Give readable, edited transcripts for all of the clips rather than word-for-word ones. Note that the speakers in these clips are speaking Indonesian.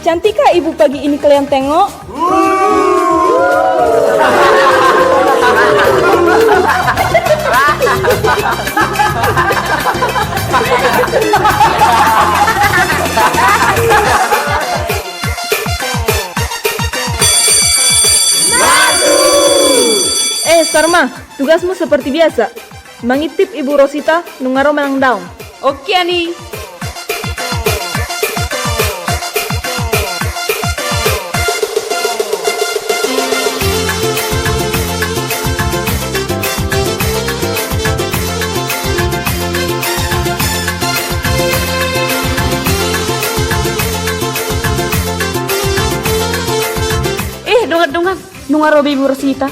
Cantikkah ibu pagi ini kalian tengok? Sarma, tugasmu seperti biasa. Mengitip Ibu Rosita nungaro menang daun. Oke, Ani. Dongat-dongat, nungaro Ibu Rosita.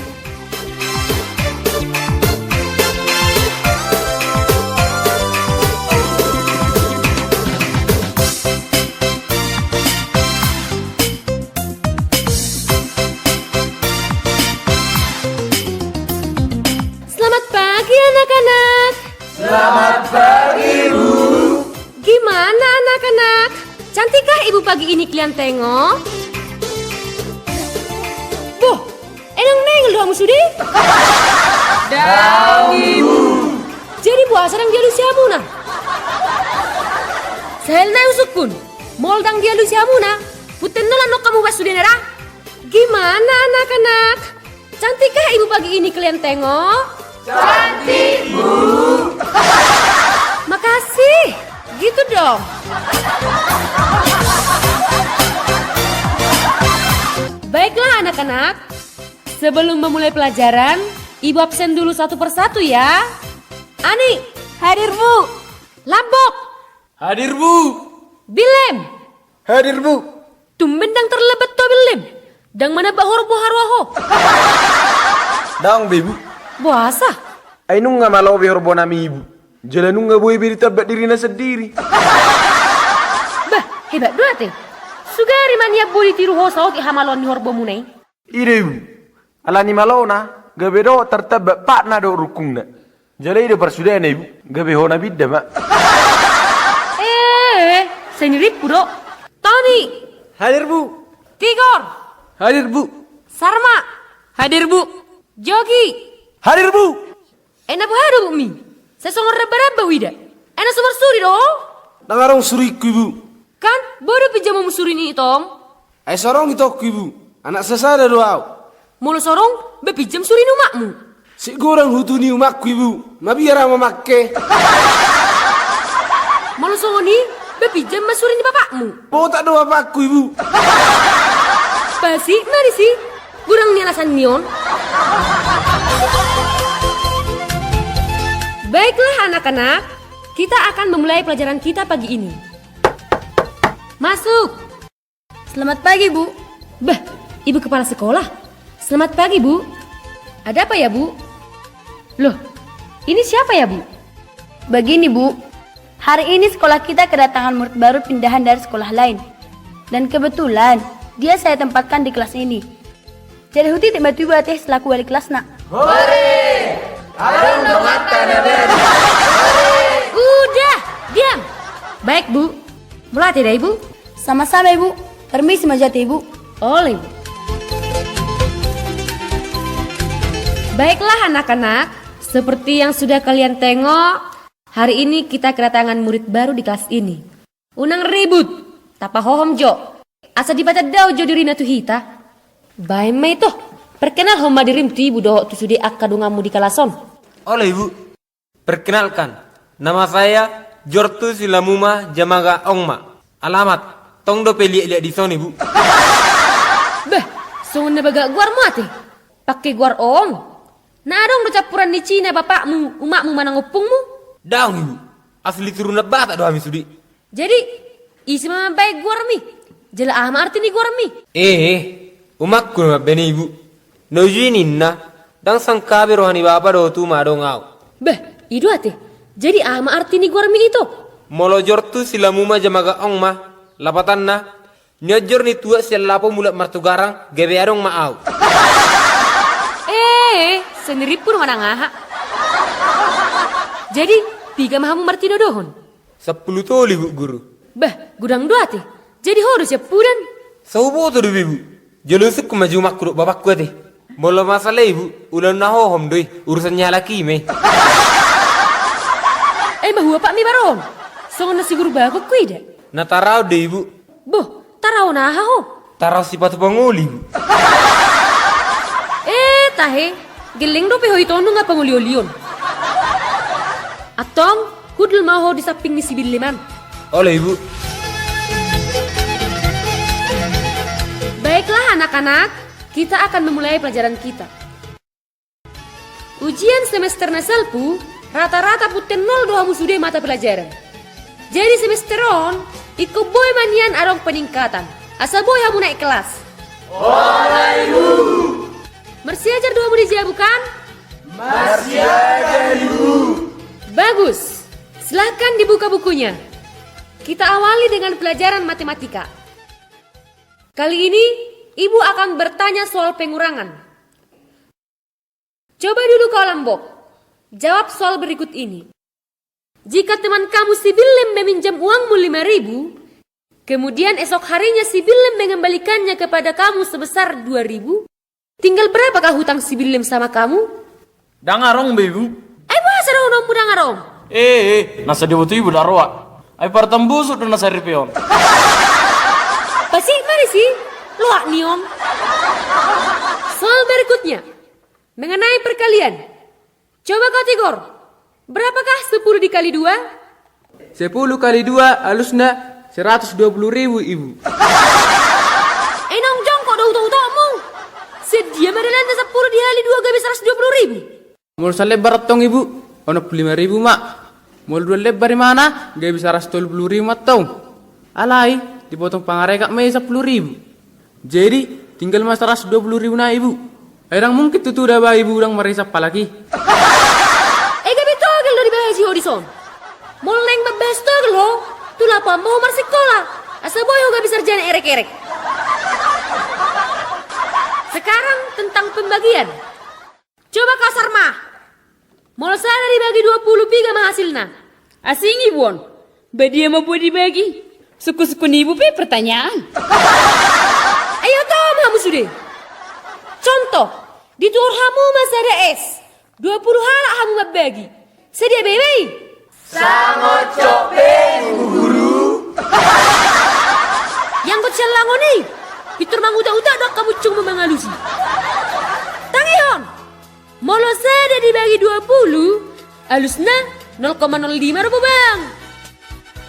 Selamat pagi, Bu. Gimana anak-anak? Cantikkah ibu pagi ini kalian tengok? Boh, enang nengel doang musudi? Dau, Ibu. Jadi buah sedang dia lusiamuna. Selna usukun, moldang dia lusiamuna. Puten nolan no kamu bas sudenera. Gimana anak-anak? Cantikkah ibu pagi ini kalian tengok? Cantik, Bu. Makasih. Gitu dong. Baiklah anak-anak. Sebelum memulai pelajaran, Ibu absen dulu satu persatu ya. Ani, Hadir, Bu. Lambok, Hadir, Bu. Bilem, Hadir, Bu. tumben dang terlebet to Bilem. Dang mana bahor boharwaho. Daung, Ibu. Buasa. Ay nung nga malaw bihor bonami, Ibu. Jalan nung nga buhay beritabat diri na sendiri. Bah, hebat dua teh. Sugari mania buli tiru hosaw ki hamalon ni horbo munay. Ide, Ibu. Ala ni malaw na, gabe do tertabak pak na do rukung na. Jalai do persudah na, Ibu. Gabe ho na bidda, Mak. Senirip puro. Tony, Hadir, Bu. Tigor, Hadir, Bu. Sarma, hadir Bu. Jogi, Hadir, Bu. enak bu hadu mi. Saya songor raba-raba wida. Enak sumber suri dong. Nangarong suriku, Ibu. Kan, bodoh pijama musuri ni tong. Ay sorong ito, Ibu. Anak sesada doaw. Mulu sorong, bepijam suri numakmu. Sigurang hutu ni umakku, Ibu. Mabiara memakke. Mulu songoni, bepijam masuri ni bapakmu. Mau tak doa pakku, Ibu. Basi, mari sih. Gurang ni alasan nion. Baiklah anak-anak, kita akan memulai pelajaran kita pagi ini. Masuk. Selamat pagi, Bu. Bah, ibu kepala sekolah. Selamat pagi, Bu. Ada apa ya, Bu? Loh, ini siapa ya, Bu? Begini, Bu. Hari ini sekolah kita kedatangan murid baru pindahan dari sekolah lain. Dan kebetulan, dia saya tempatkan di kelas ini. Jadi Huti tiba-tiba teh selaku wali kelas, nak. Udah, diam. Baik, Bu. Mulai tidak, Ibu? Sama-sama, Ibu. Permisi Majati, Ibu. Oleh, Bu. Baiklah anak-anak, seperti yang sudah kalian tengok, hari ini kita kedatangan murid baru di kelas ini. Unang ribut, tapa hohom jo. Asa dibaca dao jo dirina tu hita. Baik mai toh, perkenal homa dirim tu ibu doh tu sudi akadungamu di kalason. Oleh Ibu, perkenalkan, nama saya Jortu Silamuma Jamaga Ongma. Alamat, tong do peliak-liak di sini, Bu. Beh, sungun baga guar mati. Pakai guar ong. Narong do campuran di Cina bapakmu, umakmu mana ngupungmu. Daun, Ibu. Asli turun batak do kami sudi. Jadi, isi mama baik guar mi. Jela ama arti ni guar mi. Umakku na beni, Ibu. Nojinin na, dang sangkabe rohani bapa do tu madong au. Beh, itu ate. Jadi ama arti ni guar mi itu. Molo Jortu Silamuma Jamaga Ongma, lapatan na, nyojor ni tua sialapo mulat martugarang, gebe adong maau. Sendiri pun mana ngaha. Jadi, tiga mahamu martino dohon. 10 toli, Bu Guru. Bah, gudang dua teh. Jadi harus ya pudan. Saubo tu ibu. Jelusuk ku maju mak kuruk bapak ku teh. Bola masalah ibu, ulan nahohom doi, urusannya laki me. Bahwa Pak mi barong. Songon nasi guru bago kuida. Na tarau deh ibu. Boh, tarau nah ho. Tarau sifat panguli ibu. Tahe, geleng do pehoi tonu nga panguli-olion. Atong, kudul mau di samping ni sibil liman. Oleh ibu. Baiklah anak-anak, kita akan memulai pelajaran kita. Ujian semester nasalpu, rata-rata puten 0 hamu sudah mata pelajaran. Jadi semesteron, iko boy manian arong peningkatan. Asa boy hamu naik kelas. Oleh ibu. Masih ajar 2 murid dia bukan? Masih ajar ibu. Bagus, silahkan dibuka bukunya. Kita awali dengan pelajaran matematika. Kali ini, ibu akan bertanya soal pengurangan. Coba duduk kolam box. Jawab soal berikut ini. Jika teman kamu si Bilem meminjam uangmu 5.000, kemudian esok harinya si Bilem mengembalikannya kepada kamu sebesar 2.000, tinggal berapakah hutang si Bilem sama kamu? Dangarong ibu. Bahasa rong pudang arong. Nasa di butu ibu darwa. Ay partambusut na nasa ripion. Pasti mari sih, loak niom. Soal berikutnya, mengenai perkalian. Coba kau tigor, berapakah 10 dikali 2? 10 kali 2 halusnya 120.000 ibu. Nong jong kok utak-utakmu. Sedia madalan 10 dikali 2 gak bisa 120.000. Mau selebar tong ibu, ono 5.000 mak. Mau 2 lebar di mana? Gak bisa 120.000 tong. Alai, dipotong pangarekak me 10.000. Jadi tinggal mas 120.000 na ibu. Erang mungkin tutu dah ba ibu udang merisap palagi. Gak betogel dari bahas Hodison. Moleng babes togel ho. Tulah apa mau sekolah. Asa boy ho gak bisa jana erek-erek. Sekarang tentang pembagian. Coba kasar mah. Mol sana dibagi 20 piga mah hasilnya. Asing ibuan. Badia mau buat dibagi. Suku-suku ibu pe pertanyaan. Ayo tom hamu sudah. Contoh, di tuor hamu masih ada es. 20 halak hamu bagi. Sedia bebe. Sangot cobe guru. Yang kau celango nih. Pitur manguda-uda dok kamu cung memangalusi. Tangion. Molo sada dibagi 20, alusna 0,05 rupiah bang.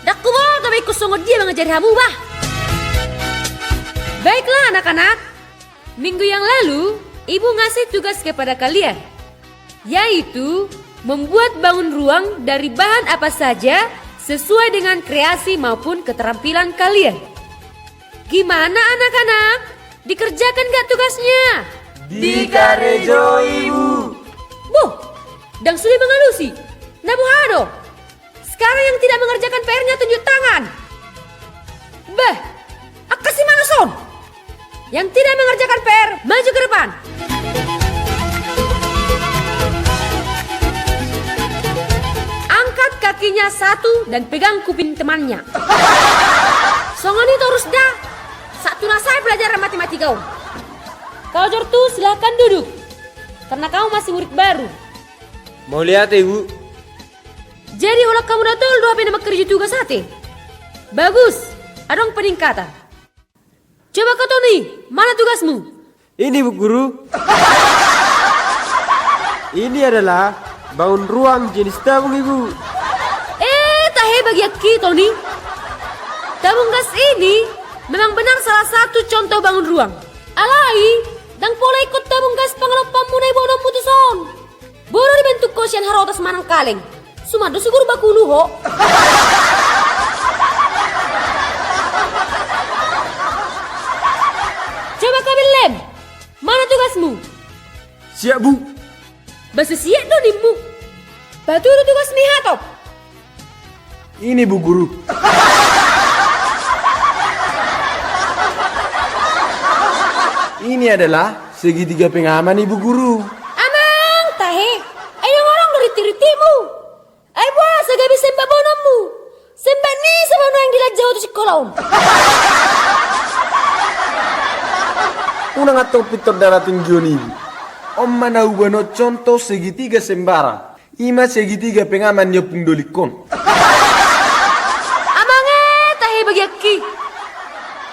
Dak kubo tapi kusongo dia mengajar hamu bah. Baiklah anak-anak. Minggu yang lalu, ibu ngasih tugas kepada kalian. Yaitu, membuat bangun ruang dari bahan apa saja sesuai dengan kreasi maupun keterampilan kalian. Gimana anak-anak? Dikerjakan gak tugasnya? Dikarejo ibu. Buh, dang sudah mengalusi. Nabuhado. Sekarang yang tidak mengerjakan PR-nya tunjuk tangan. Bah, akasih manason. Yang tidak mengerjakan PR, maju ke depan. Angkat kakinya satu dan pegang kuping temannya. Songoni terus dah. Satu nasai pelajaran matematika. Kau Jortu silahkan duduk. Karena kamu masih murid baru. Mau lihat ibu? Jadi olah kamu datang dua nama kerja tugas sate. Bagus, adong peningkatan. Coba kau Tony, mana tugasmu? Ini Bu Guru. Ini adalah bangun ruang jenis tabung Ibu. Tahe bagi aki Tony. Tabung gas ini memang benar salah satu contoh bangun ruang. Alai, dang pola ikut tabung gas pengelompang munai bodoh putuson. Baru dibentuk kosian harotas manang kaleng. Sumado siguro bakulu ho. Coba kabil lem. Mana tugasmu? Siap Bu. Basa siap do dimmu. Batu itu tugas mihatop. Ini Bu Guru. Ini adalah segitiga pengaman Ibu Guru. Amang tahe. Ayo ngorong dari tiritimu. Ayo buah sagabi sembah bonomu. Sembah ni sama yang dilajau tu sekolah. Unang atong pitor daratun Joni ibu. Om mana ubano contoh segitiga sembara. Ima segitiga pengaman nyepung dolikon. Amange tahi bagiaki.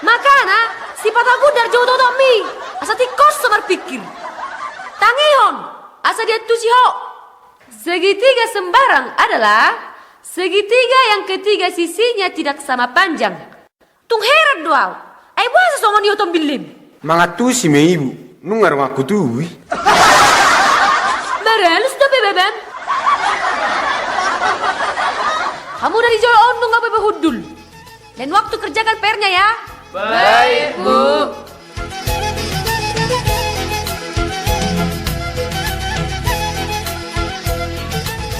Makana sifat aku dar jauh toto mi. Asa tikos samar pikir. Tangihon asa dia tusiho. Segitiga sembarang adalah segitiga yang ketiga sisinya tidak sama panjang. Tung heran doau. Ai buasa songon yotom bilim. Mangatu si me ibu. Nungar ngaku tuh. Maralus tapi bebem. Kamu dari jolo ondong apa behudul. Dan waktu kerjakan PR-nya ya. Baik, Bu.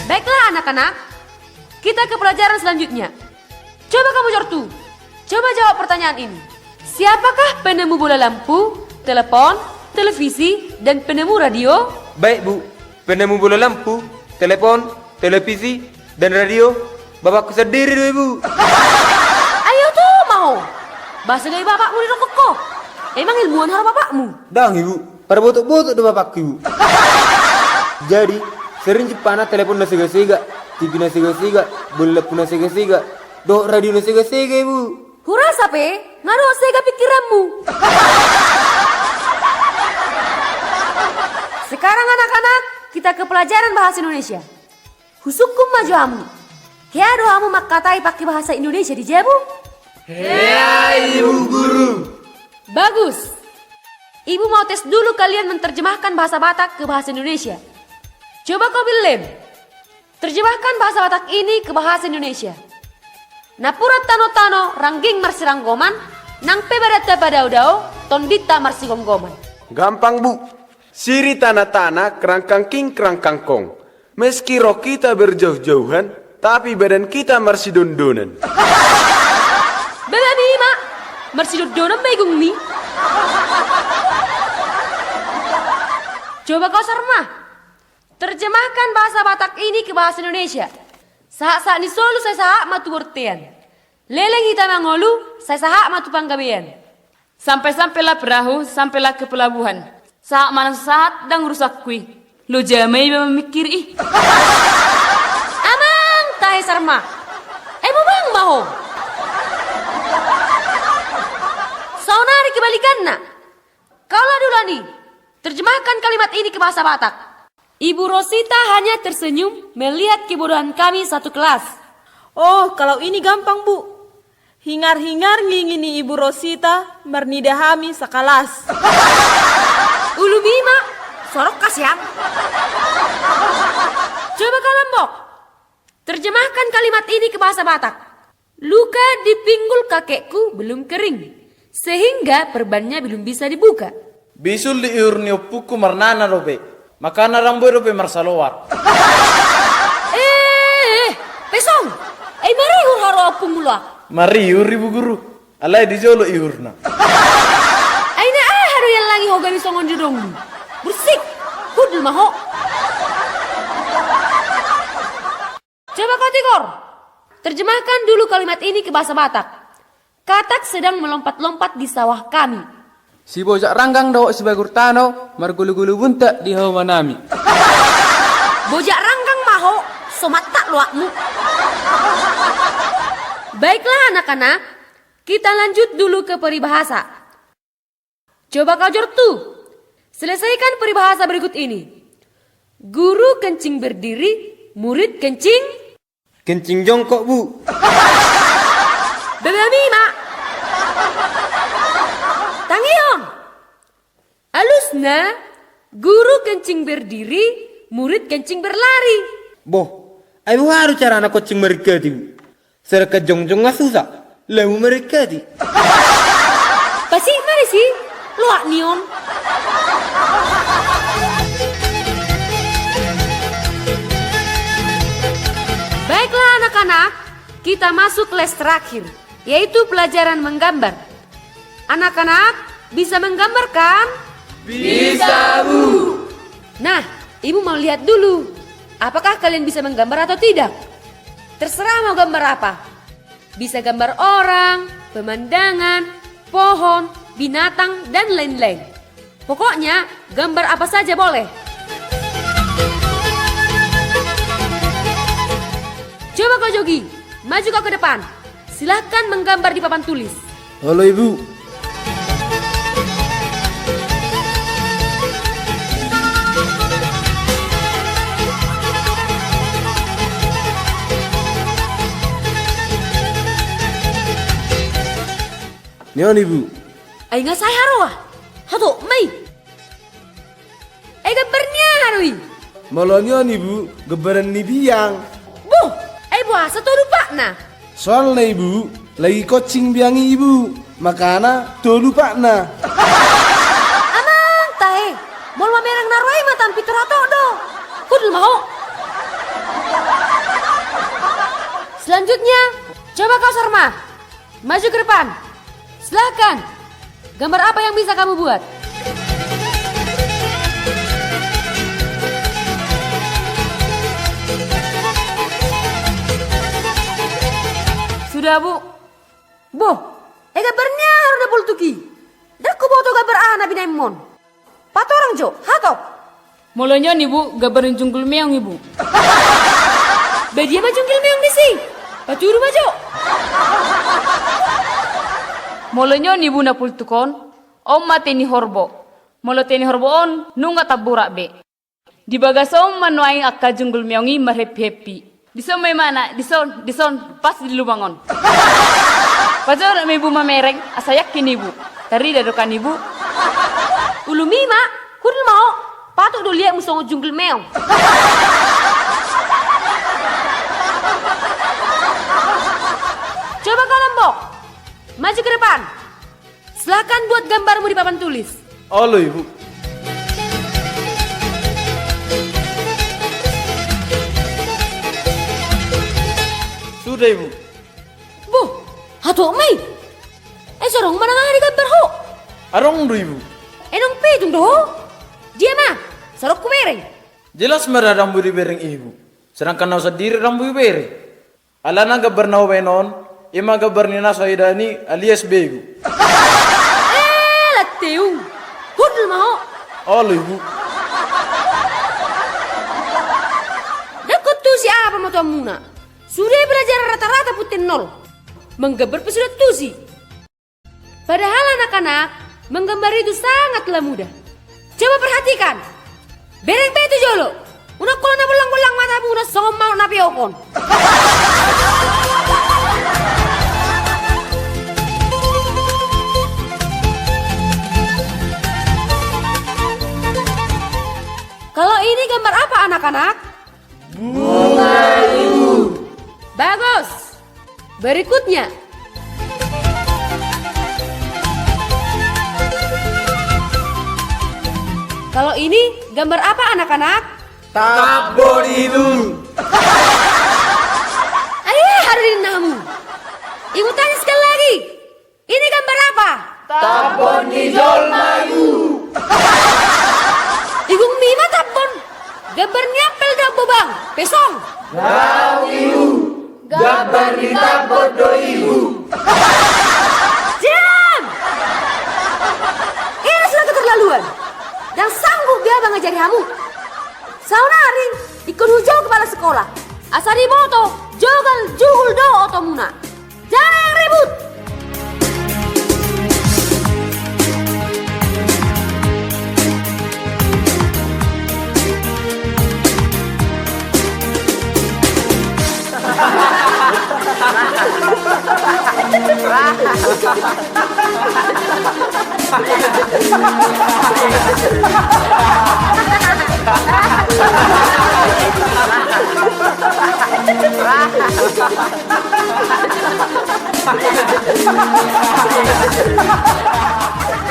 Baiklah anak-anak. Kita ke pelajaran selanjutnya. Coba kamu Jortu. Coba jawab pertanyaan ini. Siapakah penemu bola lampu, telepon, televisi, dan penemu radio? Baik bu, penemu bola lampu, telepon, televisi, dan radio, bapakku sendiri dulu ibu. Ayo tuh mau. Bahasa gaya bapakmu di rokoko. Emang ilmuwan harap bapakmu. Dang ibu, pada botok-botok do bapakku ibu. Jadi, sering cipana telepon na sega-sega, TV na sega-sega, bola lampu na sega-sega, do radio na sega-sega ibu. Hura sape, ngaro sega pikiranmu. Sekarang anak-anak, kita ke pelajaran bahasa Indonesia. Husukum majuamu. Hea doamu makatai pakai bahasa Indonesia di Jabu. Hea ibu guru. Bagus. Ibu mau tes dulu kalian menerjemahkan bahasa Batak ke bahasa Indonesia. Coba kau bilem. Terjemahkan bahasa Batak ini ke bahasa Indonesia. Napurat tano-tano rangging marsi ranggoman, nang pebarata padau-dau, tondita marsi gonggoman. Gampang bu. Siri tanah-tanah kerangkang king kerangkang kong. Meski roh kita berjauh-jauhan, tapi badan kita masih dondonan. Bebe Mima, marsi dodonan megung mi. Coba kau Sarma, terjemahkan bahasa Batak ini ke bahasa Indonesia. Sahak-sahak ni solu saya sahak matu bertean. Leleng hitam mangolu, saya sahak matu panggabean. Sampai-sampailah perahu, sampailah ke pelabuhan. Saat mana saat dang rusak kui. Lo jamai memikir ih. Amang tahe Sarma. Bang maho. Saunari kebalikan nak. Kalau dulani, terjemahkan kalimat ini ke bahasa Batak. Ibu Rosita hanya tersenyum melihat kebodohan kami satu kelas. Oh, kalau ini gampang, Bu. Hingar-hingar ngingini Ibu Rosita mernidahami sakalas. Ulu Bima, sorok kasyang. Coba kau Lombok. Terjemahkan kalimat ini ke bahasa Batak. Luka di pinggul kakekku belum kering, sehingga perbannya belum bisa dibuka. Bisul di iurnio puku marnana robe. Makana ramboy robe marsalowar. Pesong. Mari haro aku mula. Mari ibu guru. Alai di jolo iurna. Aina haru yang lagi hogani songon judong. Bersik. Hudul maho. Coba kau Tigor. Terjemahkan dulu kalimat ini ke bahasa Batak. Katak sedang melompat-lompat di sawah kami. Si bojak ranggang dawa si bagur tano, margulu-gulu bunta di hawa manami. Bojak ranggang maho, somatak luakmu. Baiklah anak-anak, kita lanjut dulu ke peribahasa. Coba kau Jortu, selesaikan peribahasa berikut ini. Guru kencing berdiri, murid kencing. Kencing jongkok bu. Bebe Mima. Tangion. Alusna, guru kencing berdiri, murid kencing berlari. Boh, ayo harus cara anak kencing mereka tu. Serka jongjong nggak susah, lalu mereka tu. Pasti mari sih, luak nion. Baiklah anak-anak, kita masuk kelas terakhir, yaitu pelajaran menggambar. Anak-anak, bisa menggambar kan? Bisa, Bu. Nah, Ibu mau lihat dulu. Apakah kalian bisa menggambar atau tidak? Terserah mau gambar apa. Bisa gambar orang, pemandangan, pohon, binatang, dan lain-lain. Pokoknya gambar apa saja boleh. Coba kau Jogi, maju kau ke depan. Silahkan menggambar di papan tulis. Halo ibu. Nyon ibu. Ay nga saya haroa. Hato, may. Ay gambarnya harui. Malonyon ibu, gebaran ni biang. Bu, ay buasa to lupa na. Soalnya ibu, lagi coaching biangi ibu. Makana, tuh lupa na. Amang tae. Mol mamerang naroy matam piturato do. Kudul mau. Selanjutnya, coba kau Sarma. Maju ke depan. Silahkan. Gambar apa yang bisa kamu buat? Sudah bu. Bu, gambarnya harus ada pultuki. Daku boto gambar anak binaimon. Patorang jo, hatok. Mulanya nih bu, gambarin jungkul meong ibu. Bedia majungkil meong misi. Pacuru majo. Mulanya nih bu na pultukon. Om mateni horbo. Molo teni horbo on, nunga taburak be. Di bagasom manuaing akka jungkul meongi marhepi-hepi. Dison may mana, dison, pas di lubangon. Pacar may ibu mamereng, asayak kini ibu. Tari dadokan ibu. Ulumi mak, kudul mau. Patok do lihat musong jungkil meong. Coba kau Lombok. Maju ke depan. Silakan buat gambarmu di papan tulis. Halo ibu. Sudah ibu. Bu, hato mai. Sorong mana ngari gambar ho. Arong do ibu. Enong petung do. Dia mah, sorok kumereng. Jelas merah rambu di bereng ibu. Sedangkan nau sendiri rambu bereng. Alana gabar nau benon, ima gabar nina soidani alias begu. Lateu. Kudul mau. Halo ibu. Dekut tuh siapa mau tuan muna. Sudah belajar rata-rata putih 0. Menggambar pesudah tusi. Padahal anak-anak, menggambar itu sangatlah mudah. Coba perhatikan. Bereng itu jolo. Udah kalau na belang-belang matamu udah songom mau napi okon. Kalau ini gambar apa anak-anak? Bunga ibu. Bagus. Berikutnya. Kalau ini gambar apa anak-anak? Tabon ibu. Ayah hari namu. Ibu tanya sekali lagi. Ini gambar apa? Tabon nijol mayu. Ibu mima tabon. Gambarnya pel dabo bang. Pesong. Tahu ibu. Gambar di tabon do ibu. Diam. Ini sudah keterlaluan. Dan sanggup dia mengajari kamu. Saunari ikut hujau kepala sekolah. Asari moto, jogal juhul do otomuna. Jangan yang ribut.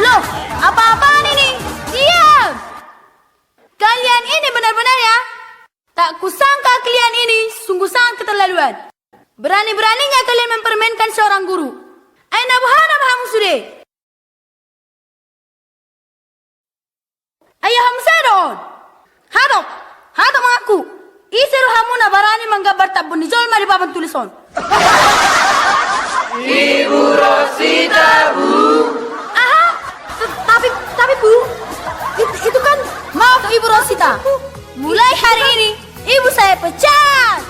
Loh, apa-apaan ini? Diam! Kalian ini benar-benar ya? Tak kusangka kalian ini sungguh sangat keterlaluan. Berani-beraninya kalian mempermainkan seorang guru. Aina bahana bahamu sudah. Ayah hamsadon. Hadok mengaku. Isiru hamuna barani menggambar tabun di jolma di papan tulisan. Ibu Rosita bu. Aha, tapi bu, untuk Ibu Rosita. Mulai hari ini, ibu saya pecat.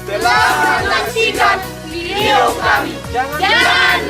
Telah menyaksikan video kami. Jangan